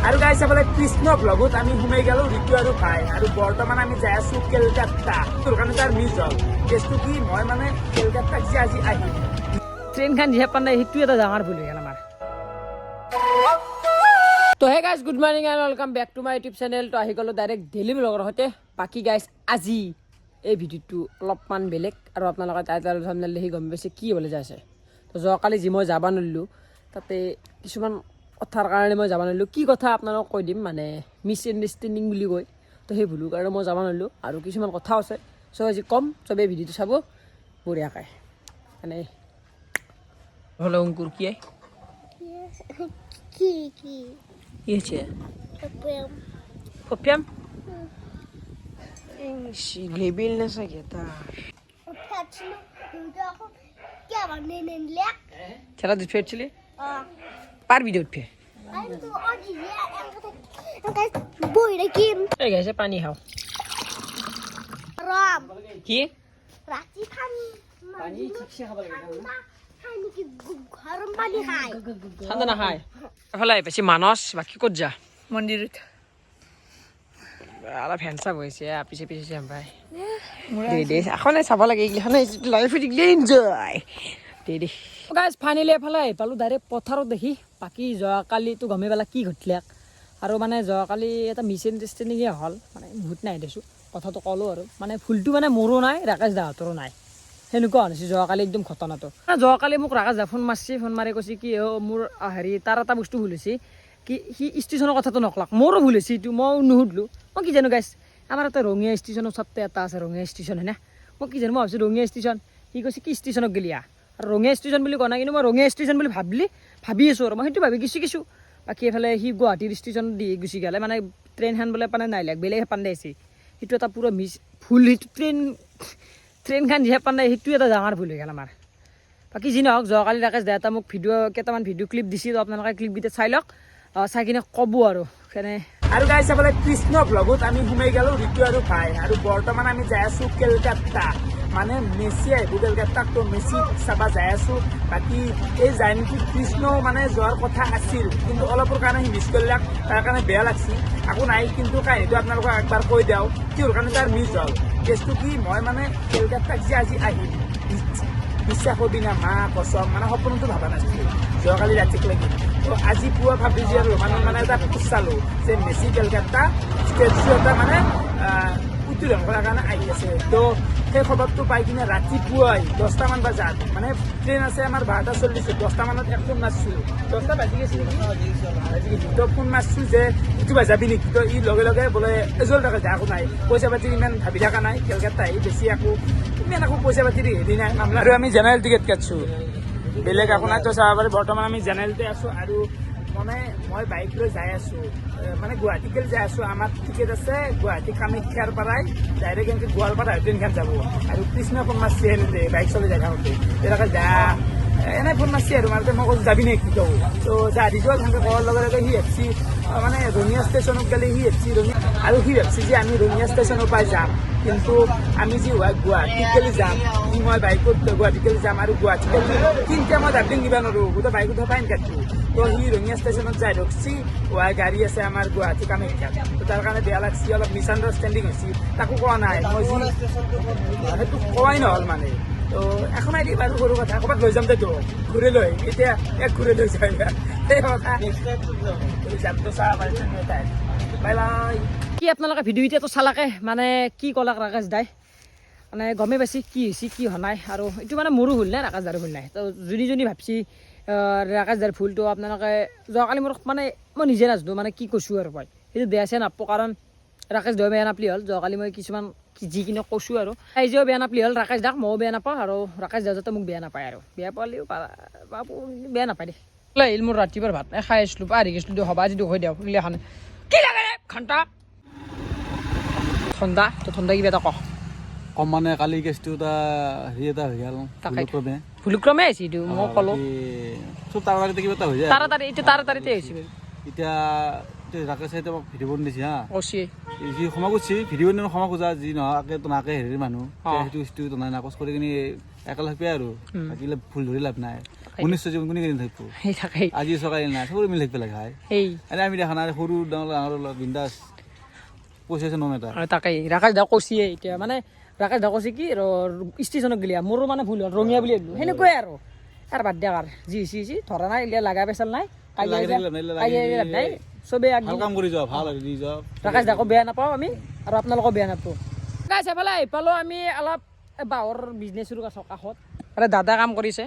আৰু গাইছ আপোনাৰ কৃষ্ণ ব্লগত আমি সোমাই গেলো ঋতু আৰু ভাই আৰু বৰ্তমান আমি যাই আছো কেলকাতা তোৰ কাৰণে তাৰ মিছ হ'ল কেছটো কি মই মানে কেলকাতাক যে আজি আহিম ট্ৰেইনখন যিহে পান নাই সেইটো এটা ডাঙৰ ভুল হৈ গ'ল আমাৰ তো hey guys good morning and welcome back to my YouTube channel তো আহি গ'লোঁ ডাইৰেক্ট ডেইলি ব্লগৰ সৈতে বাকী গাইজ আজি এই ভিডিঅ'টো অলপমান বেলেগ আৰু আপোনালোকে টাইটেল থাম্বনেইল দেখি গম পাইছে কি হ'বলৈ যাই আছে তো যোৱাকালি যি মই যাব নোৱাৰিলোঁ তাতে কিছুমান কথাৰ কাৰণে মই যাব নোৱাৰিলোঁ কি কথা আপোনালোকক কৈ দিম মানে মিছ আণ্ডাৰষ্টেণ্ডিং বুলি কয় তো সেই ভুলৰ কাৰণে মই যাব নোৱাৰিলোঁ আৰু কিছুমান কথা আছে চ' আজি ক'ম চবেই ভিডিঅ'টো চাব বঢ়িয়াকৈ মানে হলো অংকুৰ কি কি হয়েছে Kapıyam. Kopyam? Lebil na sa kita. Kaçını burada ako. Kya ba nenenlek? Çala düt çili? Ah. Par video düt. Ay tu odi ya. Ang boy na kim. Hey guys, pani haw. Ram. Ki? Rati pan. Pani ঠিকছে খাব লাগে না? Hani ki gharam pani khai. ঠান্ডা না খায় এফালে বেশি মানস বাকি ক'ত যা মন্দিৰত অলপ হেণ্ডচাম হৈছে পিছে পিছে যাম ভাই দে এখনে চাব লাগে এইগিলাখনে লাইফত এইগিলা এনজয় দে গাইজ ফাইনেলি এফালে আহি পালোঁ ডাইৰেক্ট পথাৰত দেখি বাকী যোৱাকালিতো গমেই পালা কি ঘটিলে আৰু মানে যোৱাকালি এটা মিছ আণ্ডাৰষ্টেণ্ডিঙে হ'ল মানে বহুত নাই দেছোঁ কথাটো ক'লোঁ আৰু মানে ভুলটো মানে মোৰো নাই ৰাকেশ দাহঁতৰো নাই সেনেকুৱা হৈছে যোৱাকালি একদম ঘটনাটো যোৱাকালি মোক ৰাকেশ দা ফোন মাৰি কৈছে কি মোৰ হেৰি তাৰ এটা বস্তু ভুল হৈছে কি সি ষ্টেচনৰ কথাটো নকলাক মোৰো ভুল হৈছে এইটো মই নুসুধিলোঁ মই কি জানো গাইছ আমাৰ এটা ৰঙিয়া ষ্টেচনৰ ওচৰতে এটা আছে ৰঙিয়া ষ্টেচন হয়নে মই কি জানো মই ভাবিছোঁ ৰঙিয়া ষ্টেচন সি কৈছে কি ষ্টেচনত গেলি আৰু ৰঙিয়া ষ্টেচন বুলি কোৱা নাই কিন্তু মই ৰঙিয়া ষ্টেচন বুলি ভাবি আছোঁ আৰু মই সেইটো ভাবি কিছু বাকী এইফালে সি গুৱাহাটীৰ ষ্টেচন দি গুচি গ'লে মানে ট্ৰেইনখন বোলে মানে নাইলাক বেলেগ হেপান দিছে সেইটো এটা পুৰা ভুল সেইটো ট্ৰেইনখন যিহে পান নাই সেইটো এটা ডাঙৰ ভুল হৈ গ'ল আমাৰ বাকী যি নহওক যোৱাকালি ৰাকেশ দা এটা মোক কেইটামান ভিডিঅ' ক্লিপ দিছিল আপোনালোকে ক্লিপকেইটা চাই লওক চাই কিনে ক'ব আৰু কেনে আৰু গাইছ আপোনাৰ কৃষ্ণ ব্লগত আমি সোমাই গেলো ঋতু আৰু ভাই আৰু বৰ্তমান আমি যাই আছো কেলকাতা মানে মেচি আহিব কেলকাতাক তো মেচি চাব যাই আছো বাকী এই জাৰ্ণিটোত কৃষ্ণ মানে যোৱাৰ কথা আছিল কিন্তু অলপৰ কাৰণে সি মিছ কৰিলাক তাৰ কাৰণে বেয়া লাগছি আকৌ নাই কিন্তু কাহিনীটো আপোনালোকক একবাৰ কৈ দিওঁ কিহৰ কাৰণে তাৰ মিছ হ'ল কেছটো কি মই মানে কেলকাতাক যে আজি আহিম বিশ্বাস কৰিবি না মা কচম মানে সপোনটো ভবা নাছিলোঁ যোৱাকালি ৰাতিক লাগি তো আজি পুৱা ভাবিছোঁ আৰু মানে এটা পোষ্ট চালোঁ যে মেচি কেলকাতা ষ্টেচু এটা মানে উত্তোলন কৰাৰ কাৰণে আহি আছে তো সেই খবৰটো পাই কিনে ৰাতিপুৱাই 10টামান বজাত মানে ট্ৰেইন আছে আমাৰ 12:40 10টামানত এক ফোন মাৰিছোঁ 10টা বাজি গৈছে নেকি তো ফোন মাৰিছোঁ যে কিবা যাবি নেকি তো ই লগে লগে বোলে এজল টকা যা একো নাই পইচা পাতি ইমান ভাবি থকা নাই কেলকাতা আহি বেছি ইমান আকৌ পইচা পাতি হেৰি নাই মামলা আৰু আমি জেনেৰেল টিকেট কাটছোঁ বেলেগ একো নাই তো চাব পাৰি বৰ্তমান আমি জেনেৰেলতে আছোঁ আৰু মানে মই বাইক লৈ যাই আছোঁ মানে গুৱাহাটীকে যাই আছোঁ আমাৰ টিকেট আছে গুৱাহাটী কামাখ্যাৰ পৰাই ডাইৰেক্ট এনেকৈ গোৱালপাৰা ট্ৰেইনখন যাব আৰু কৃষ্ণ ফোন মাৰিছে সেনেতে বাইক চলাই যাই থাকোঁতে তেনেকৈ যা এনে ফোন মাৰিছে আৰু মাৰোঁতে মই কৈছোঁ যাবি নেকি তো যা দিছোঁ সেনেকৈ কোৱাৰ লগে লগে সি ভাবছি মানে ৰঙিয়া ষ্টেচনত গ'লে সি ভাবছি আৰু সি ভাবছি যে আমি ৰঙিয়া ষ্টেচনৰ পৰাই যাম কিন্তু আমি যি গুৱাহাটীকেলি যাম সি মই বাইকত গুৱাহাটীকেলি যাম আৰু গুৱাহাটীকেলি কিন্তু মই ডাবলিং দিব নোৱাৰোঁ গোটেই বাইকত ফাইন কাটিছোঁ তো সি ৰঙিয়া ষ্টেচনত যাই ৰখছি গাড়ী আছে আমাৰ গুৱাহাটী কামাখ্যাত তো তাৰ কাৰণে বেয়া লাগছি অলপ মিছ আণ্ডাৰষ্টেণ্ডিং হৈছে তাকো কোৱা নাই মই যি সেইটো কোৱাই নহ'ল মানে তো এখন আইডি বাৰু সৰু কথা ক'ৰবাত লৈ যাম দেতো ঘূৰি লৈ এতিয়া ঘূৰি লৈ যায় সেই কথা যামতো চাহ পাৰিছে বাই বাই কি আপোনালোকে ভিডিঅ' এতিয়াতো চালাকে মানে কি ক'লাক ৰাকেশ দাই মানে গমেই পাইছে কি হৈছে কি হোৱা নাই আৰু এইটো মানে মোৰো ভুল নাই ৰাকেশ দাৰো ভুল নাই তো যোনী ভাবছি ৰাকেশ দাৰ ভুলটো আপোনালোকে যোৱাকালি মোৰ মানে মই নিজে নাজানো মানে কি কৈছোঁ আৰু মই সেইটো বেয়া চেয়া নাপাওঁ কাৰণ ৰাকেশ দাও বেয়া নাপালি হ'ল যোৱাকালি মই কিছুমান যিখিনি কৈছোঁ আৰু ৰাইজেও বেয়া নাপালি হ'ল ৰাকেশ দাক ময়ো বেয়া নাপাওঁ আৰু ৰাকেশ দাও যাতে মোক বেয়া নাপায় আৰু বেয়া পালেও বাবু বেয়া নাপায় দেই আহিল মোৰ ৰাতিপুৱাৰ ভাত খাই আছিলোঁ পাহৰি গৈছিলোঁ দিয়ক হ'বা আজি দুখ হৈ দিয়ক এইগিলাখন কি লাগে ঘণ্টা ঠাণ্ডা তো ঠাণ্ডা কিবা এটা কম মানে কালি কেছটো এটা হেৰি এটা হৈ গ'ল ভুলক্ৰমে আহিছে এইটো মই ক'লোঁ চব তাড়াতাড়িতে কিবা এটা হৈ যায় তাড়াতাড়ি এইটো তাড়াতাড়িতে হৈছে এতিয়া ৰাকেশ চাই মোক ভিডিঅ' বনাই দিছে হা কৈছে যি ক্ষমা কৰিছে ভিডিঅ' বনাই ক্ষমা খোজা যি নহয় তোনাকে হেৰিৰ মানুহ সেইটো বস্তু তোনাই নাকচ কৰি কিনি একেলগে থাকবে আৰু থাকিলে ভুল ধৰি লাভ নাই মনুষ্য জীৱন কোনে কিনি থাকিব সেই থাকেই আজি চকাই নাই চবৰে মিলি থাকিব লাগে ভাই সেই এনে আমি দেখা নাই সৰু ডাঙৰ বিন্দাছ পইচা আছে নম এটা তাকেই ৰাকেশ দা কৈছে এতিয়া মানে ৰাকেশ দা কৈছে কি ষ্টেচনত গেলি মোৰো মানে ভুল হ'ল ৰঙিয়া বুলি আহিলোঁ সেনেকুৱাই আৰু বাদ দিয়া আৰু যি হৈছে ধৰা নাই এতিয়া লাগা পেচাল নাই নাই চবেই ভাল কাম কৰি যোৱা ভাল দি যোৱা ৰাকেশ দাকো বেয়া নাপাওঁ আমি আৰু আপোনালোকো বেয়া নাপাওঁ গাইছ এফালে আহি পালোঁ আমি অলপ বাঁহৰ বিজনেছ চুৰু কৰিছোঁ কাষত আৰু দাদা কাম কৰিছে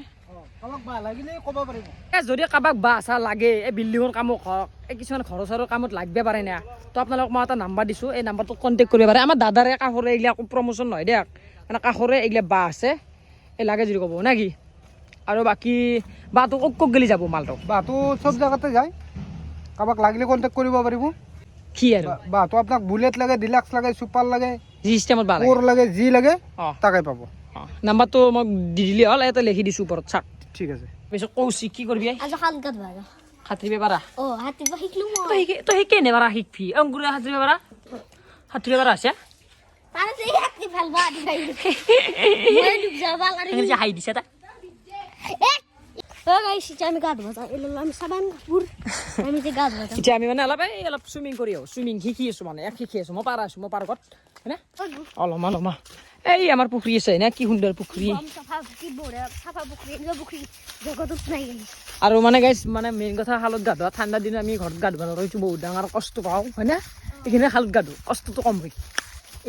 যদি কাৰোবাক বাঁহ চাহ লাগে এই বিল্ডিঙৰ কামক হওক এই কিছুমান ঘৰৰ চৰৰ কামত লাগিব পাৰে না তো আপোনালোকক মই এটা নাম্বাৰ দিছোঁ এই নাম্বাৰটোত কণ্টেক্ট কৰিব পাৰে আমাৰ দাদাৰে কাষৰে এইগিলা প্ৰমোশ্যন নহয় দিয়ক মানে কাষৰে এইগিলা বাঁহ আছে এই লাগে যদি ক'ব নে কি আৰু বাকী বাঁহটো ক'ত গেলি যাব মালটো বাঁহটো চব জেগাতে যায় কাৰোবাক লাগিলে কণ্টেক্ট কৰিব পাৰিব কি আৰু বাঁহটো আপোনাক বুলেট লাগে ডিলাক্স লাগে চুপাৰ লাগে যি চিষ্টেমত বাঁহ কোৰ লাগে যি লাগে অঁ তাকে পাব নাম্বাৰটো মই দি দিলে হ'ল এটা লিখি দিছোঁ ওপৰত চাক ঠিক আছে পিছত কৌশিক কি কৰিবি আজি হাত গাত ভাগা সাঁতুৰিব পাৰা হাতিবা শিকলো মই তই কেনে পাৰা শিকবি অংকুৰে সাঁতুৰিব পাৰা সাঁতুৰিব পাৰা আছে তাৰে যে হাতি ভাল বা দি খাই মই ডুব যাবা লাগে যে হাই দিছে তা গাইস আমি গা ধোয়া এলো আমি সাবান পুর আমি যে গা ধোয়া এতিয়া আমি মানে অলপ চুইমিং কৰি আহোঁ চুইমিং শিকি আছোঁ মানে শিকি আছোঁ মই পাৰা আছোঁ মই পাৰ ঘৰত হয়নে অলমা এই আমাৰ পুখুৰী আছে না কি সুন্দৰ পুখুৰী সাফা কি বড় সাফা পুখুৰী জগতত নাই আৰু মানে গাইছ মানে মেইন কথা খালত গা ধোৱা ঠাণ্ডা দিন আমি ঘৰত গা ধোৱা নৰৈছোঁ বহুত ডাঙৰ কষ্ট পাওঁ হয়নে এইখিনি খালত গা ধোওঁ কষ্টটো কম হয়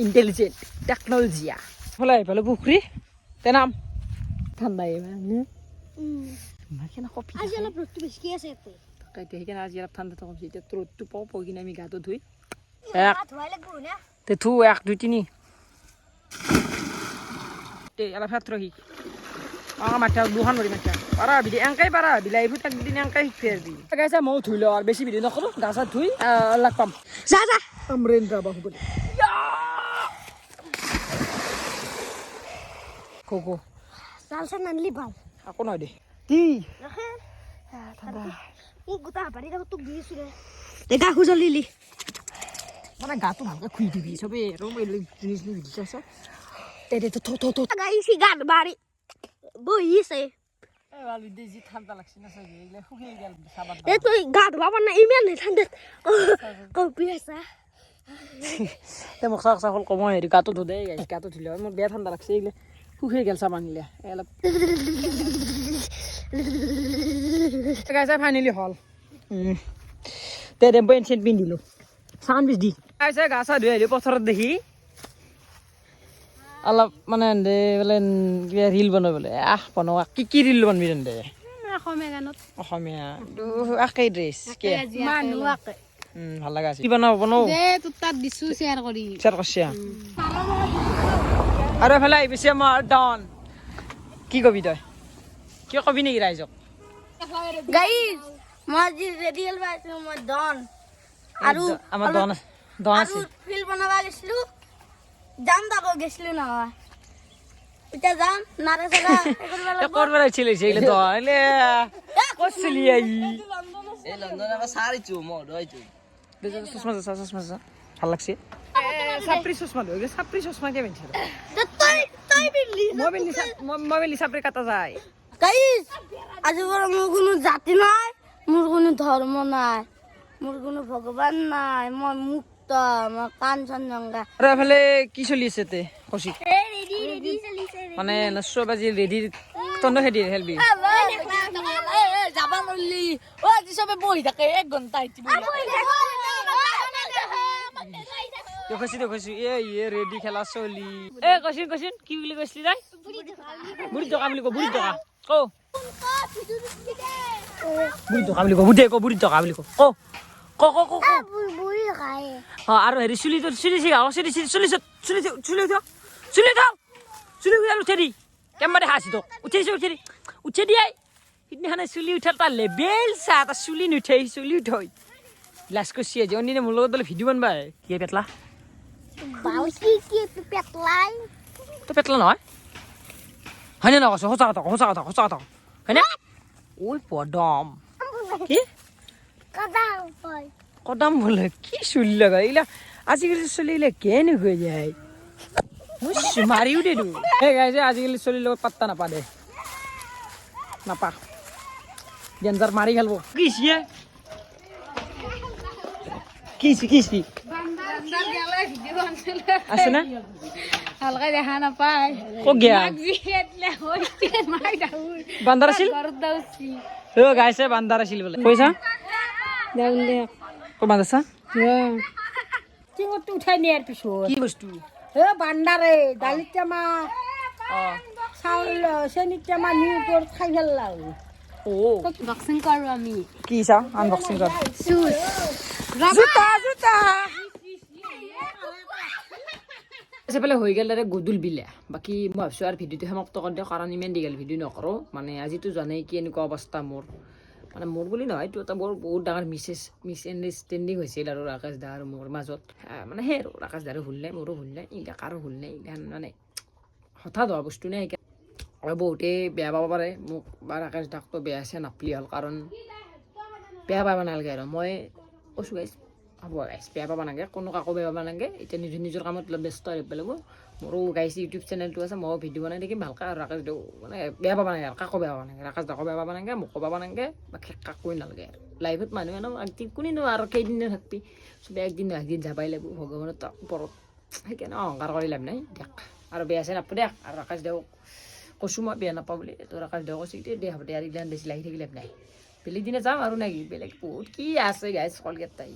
ইণ্টেলিজেণ্ট টেকন'লজিয়া ফালে আহিফালে পুখুৰী তে নাম ঠাণ্ডাই মানে আজি অলপ ৰ'দটো বেছিকে আছে ইয়াতে সেইকাৰণে আজি অলপ ঠাণ্ডাটো কমছে এতিয়া ৰ'দটো পাওঁ কিনে আমি গাটো ধুই গা ধোৱাই লাগব না তে থু 1 2 3 তে অলপ হাত ৰখি মাথা দুখন ভৰি মাথা পাৰা বিধি এংকাই পাৰা বিলাই ফুট একদিন এংকাই ফেৰ দি গাইছা ময়ো ধুই লওঁ আৰু বেছি বিধি নকৰোঁ গা চা ধুই লগ পাম যা অমৰেন্দ্ৰ বাহুবলী কো চাল চাল নানলি ভাল আকৌ নহয় দে কি ৰাখে ই গোটা পাৰি তোক দিছো ৰে দেখা খুজলিলি মানে গাটো ভালকে খুই দিবি চবেই আৰু জিনিস দিছে তে তো গাইছি গাত বাড়ি বহিছে যি ঠাণ্ডা লাগছে না চাগে এইগিলা শুকিয়ে গেল সাবান এ তুই গাত বাবা না ইমান ঠাণ্ডা কপি আছে তে মোক চাক চাক কম হেৰি গাটো ধুই দে গাটো ধুলে মোৰ বেয়া ঠাণ্ডা লাগছে এইগিলা শুকিয়ে গেল চাবান গিলা অলপ গাইছা ফাইনেলি হল তে ৰেম্প এনচেণ্ট পিন্ধিলোঁ চাউন বিছ দি গাইছা গা চা ধুই আহিলোঁ পথাৰত দেখি অলপ মানে বোলে কিবা ৰিল বনাই বোলে বনোৱা কি ৰিল বনাবি দে অসমীয়া গানত অসমীয়া একেই ড্ৰেছ মানুহ আকে ভাল লগা আছে কি বনাও তোৰ তাত দিছো শ্বেয়াৰ কৰি শ্বেয়াৰ কৰিছে আৰু এফালে আহি পিছে আমাৰ ডন কি কবি তই কিয় কবি নেকি ৰাইজক গাইজ মই আজি ৰেডিয়েল পাইছো মই ডন আৰু আমাৰ ডন আছে ফিল বনাবা গৈছিলো যাম তাকো গৈছিলো নহয় এতিয়া যাম নাৰে চাগা কৰবাৰ আহিছিলে এইগিলা ডন কৈছিলি আহি এই লণ্ডন আবাৰ সাৰিছু মোৰ হইছু চশমা ভাল লাগছে চাপৰি চশমা লৈ চাপৰি চশমা কে পিন্ধিছে তই বিলি মই পিন্ধি চাপৰি কাটা যায় গাইজ আজি মোৰ কোনো জাতি নাই মোৰ কোনো ধৰ্ম নাই মোৰ কোনো ভগৱান নাই মই মুক্ত মই কাঞ্চনজংঘা আৰু এফালে কি চলি আছে তে কৌশিক ৰেডি চলিছে মানে নশ্ব বাজি ৰেডি তন্দ খেদি খেলবি যাবা নলি ও আজি সবে বহি থাকে 1 ঘন্টা আইতি দেখছি এ ৰেডি খেলা চলি এ কচোন কি বুলি কৈছিলি তাই বুঢ়ী টকা বুলি বুঢ়ী টকা বুঢ়ী টকা বুলি বুঢ়ী টকা বুলি বুঢ়ী খায় আৰু হেৰি চুলি উঠে দি কেম্বাৰে হাসি তোক উঠে দিয়াই সিদিনাখনে চুলি উঠাৰ তাৰ লেবেল চা তাৰ চুলি নুঠে চুলি উঠৈ লাজ কৰিছে আজি অন্যদিনে মোৰ লগত বোলে ভিডিঅ' বনবা কি পেটলা বাউসি কি পেটলাই তই পেটলা নহয় হয়নে নহয় সঁচা কথা হয়নে ঐ পদম কি কদম বলে কি চুলি লগা এইগিলা আজিকালি চলিলে কেন হৈ যায় মাৰিও দে সেই গাইছে আজিকালি চলিৰ লগত পাত্তা নাপা দে নাপা ডেঞ্জাৰ মাৰি খেলব কিছিয়ে কিছি আছে না হালকা দেখা নাপায় ক'ত গেয়া বান্দাৰ আছিল গাইছে বান্দাৰ আছিল বোলে কৈছা ক'ত বান্দাছা টিঙতো উঠাই নিয়াৰ পিছত কি বস্তু বান্দাৰে দালিত টেমা চাউল চেনিত টেমা নি ওপৰত খাই পেলালা বক্সিং কৰোঁ আমি কি চা আনবক্সিং কৰ চুজ জোতা সেফালে হৈ গেল ডাইৰেক্ট গধূল বিলে বাকী মই ভাবিছোঁ আৰু ভিডিঅ'টো সমাপ্ত কৰি দিওঁ কাৰণ ইমান দীঘল ভিডিঅ' নকৰোঁ মানে আজিতো জানেই কি এনেকুৱা অৱস্থা মোৰ মানে মোৰ বুলি নহয় এইটো এটা বৰ বহুত ডাঙৰ মিছ আণ্ডাৰষ্টেণ্ডিং হৈছিল আৰু ৰাকেশ দা আৰু মোৰ মাজত মানে সেই আৰু ৰাকেশ দাৰো ভুল নাই মোৰো ভুল নাই এইগিলা কাৰো ভুল নাই এইগিলান মানে হঠাৎ হোৱা বস্তু নাই আৰু বহুতেই বেয়া পাব পাৰে মোক বা ৰাকেশ দাকতো বেয়া চেয়া নাপলি হ'ল কাৰণ বেয়া পাব নালাগে আৰু মই কৈছোঁ গাইছ হ'ব গাইছ বেয়া পাব নালাগে কোনো কাকো বেয়া পাব নালাগে এতিয়া নিজৰ কামত অলপ ব্যস্ত হৈ পেলাব মোৰো গাইছ ইউটিউব চেনেলটো আছে মই ভিডিঅ' বনাই থাকিম ভালকৈ আৰু ৰাকেশ দাও মানে বেয়া পাব নালাগে আৰু কাকো বেয়া পাব নালাগে ৰাকেশ দাকো বেয়া পাব নালাগে মোকো পাব নালাগে বাকী কাকোৱে নালাগে আৰু লাইফত মানুহে একদিন কোনেনো আৰু কেইদিনে থাকবি চবেই একদিন যাবাই লাগিব ভগৱানৰ ওপৰত সেইকাৰণে অহংকাৰ কৰি লাভ নাই দিয়ক আৰু বেয়া চেয়া নাপাব দিয়ক আৰু ৰাকেশ দাও কৈছোঁ মই বেয়া নাপাওঁ বুলি তো ৰাকেশ দাও কৈছে দে হ'ব দে আৰু এইগিলান বেছি লাগি থাকি লাভ নাই বেলেগ দিনা যাম আৰু নেকি বেলেগ বহুত কি আছে গাইছ কলকাতাই